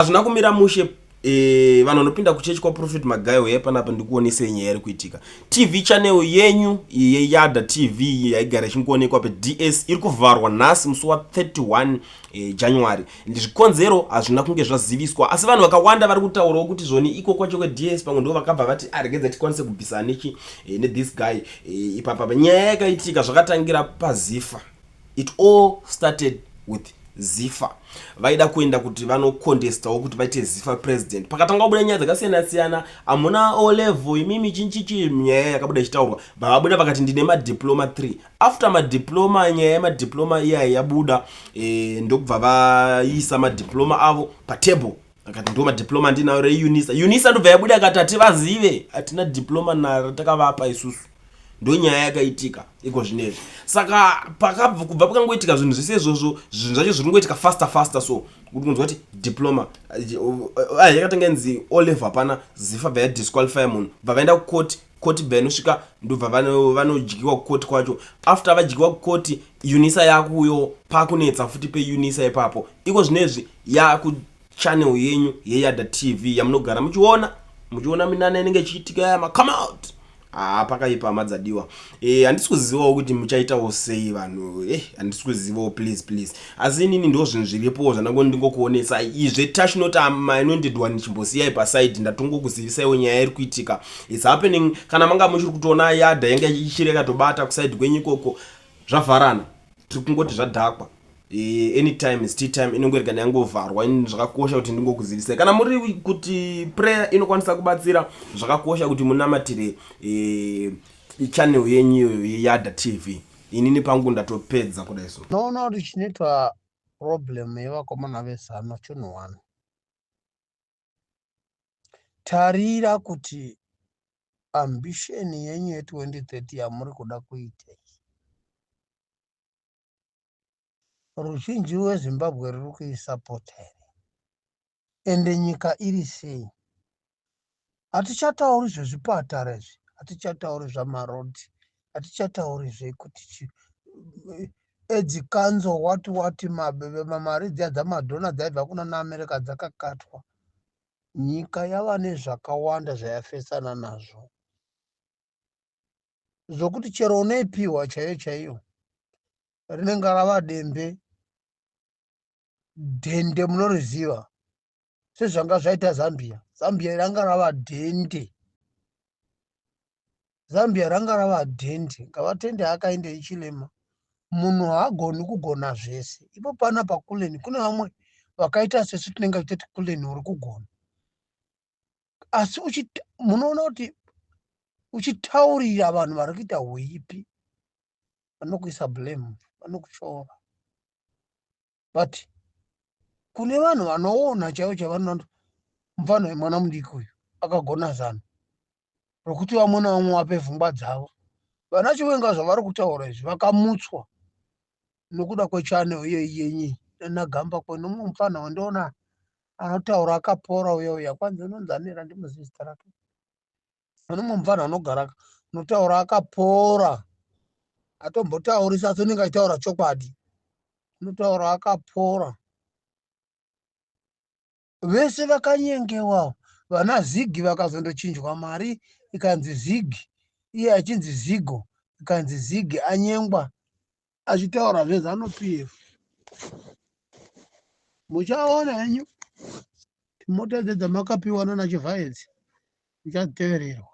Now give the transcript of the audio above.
Hazvina kumira mushe. Vanhu vanopinda kuchechi kwaProfit Magaya uye panapa ndikuonesa nyaya iri kuitika. TV channel yenyu yeYada TV yaigara ichingoonekwa paDS iri kuvharwa nhasi musi wa31 January. Ndizvikonzero hazvina kunge zvaziviswa, asi vanhu vakawanda vari kutaurawo kuti zvoni iko kwacho kweDS pamwe ndo vakabva vati regedza tikwanise kubvisana nechi nethis guy. Ipapa nyaya yakaitika zvakatangira paZifa. It all started with Zifa. Vaida kuenda kuti vanocontestawo kuti vaite Zifa president. Pakatanga kubuda nyaya dzakasiyana siyana, amuna O level imimi chinchichi nyaya yakabuda ichitaurwa. Vabuda vakati ndine madiploma 3. After madiploma, nyaya yemadiploma iya yabuda, ndokubva vaisa madiploma avo patable. Akati ndo madiploma ndinawo reUNISA. UNISA ndobva yabuda akati ativazive atina diploma natakavapa isusu. Ndo nyaya yakaitika iko zvinezvi. Saka kubva pakangoitika zvinhu zvese izvozvo, zvinhu zvacho zviri kungoitika faster so kuti kunzwa kuti diploma yakatanga inzi O level hapana, Zifa bva yadisqualify munhu, bva vaenda kukoti bva inosvika ndobva vanodyiwa kukoti kwacho. After vadyiwa kukoti, UNISA yakuyo pakunetsa futi peUNISA ipapo. Iko zvinezvi yakuchannel yenyu yeYada TV yamunogara muchiona minana inenge ichiitika yama come out. Pakaipa madzadiwa. Handisi kuzivawo kuti muchaitawo sei vanhu. Handisi kuzivawo please. Asi inini ndo zvinhu zviripo ndingokuonesa. Izve touch not inondedwa nichimbosiyai paside ndatongokuzivisaiwo nyaya iri kuitika. It's happening. Kana manga muchiri kutoona Yada yanga ichireka tobata kuside kwenyu ikoko zvavharana. Tiri kungoti zvadhakwa. Anytime is tea time inongorega yangovharwa. Zvakakosha kuti ndingokuzivisai. Kana muri kuti prayer inokwanisa kubatsira, zvakakosha kuti munamatire channel yenyu yeYada TV. Inini pangu ndatopedza kudai so. Noona kuti chinoitwa problem yevakomana vezano chinhu one. Tarira kuti ambition yenyu ye2030 yamuri kuda kuita. Ruzhinji rweZimbabwe ruri kuisapota here, ende nyika iri sei? Hatichatauri zvezvipatara izvi, hatichatauri zvamarodhi, hatichatauri zvekuti edzikanzo wati mari dziya dzamadhona dzaibva kuna America dzakakatwa. Nyika yava nezvakawanda zvayafesana nazvo, zvokuti chero unoipiwa chaiyo rinenge rava dhende munoriziva sezvanga zvaita Zambia. Zambia ranga rava dhende. Ngavatende akaende ichilema. Munhu haagoni kugona zvese. Ipo pana paKulliant kune vamwe vakaita sesu tinenge tichiti Kulliant uri kugona. Asi munoona kuti uchitaurira vanhu vari kuita huipi, vanokuisa blame, vanokushora. But kune vanhu vanoona chaivo chavanoona mufano wemwana mudiki uyu akagona zano rokuti vamwe navamwe vape pfungwa dzavo. Vana Chiwenga zvavari kutaura izvi vakamutswa nokuda kwechannel yenyu naGamba kwenu. Mumwe mufana wandiona anotaura akapora uya kwanzi unonzi anera ndimuzivi zita rake. Mumwe mufana anogara anotaura akapora, atombotaurisa asi unenge achitaura chokwadi, unotaura akapora. Vese vakanyengewa. Vana Zigi vakazondochinjwa mari ikanzi Zigi, iye achinzi Zigo, ikanzi Zigi, anyengwa achitaura zveZanu PF. Muchaona henyu mota dzamakapiwa naChivhaedzi muchadzitevererwa.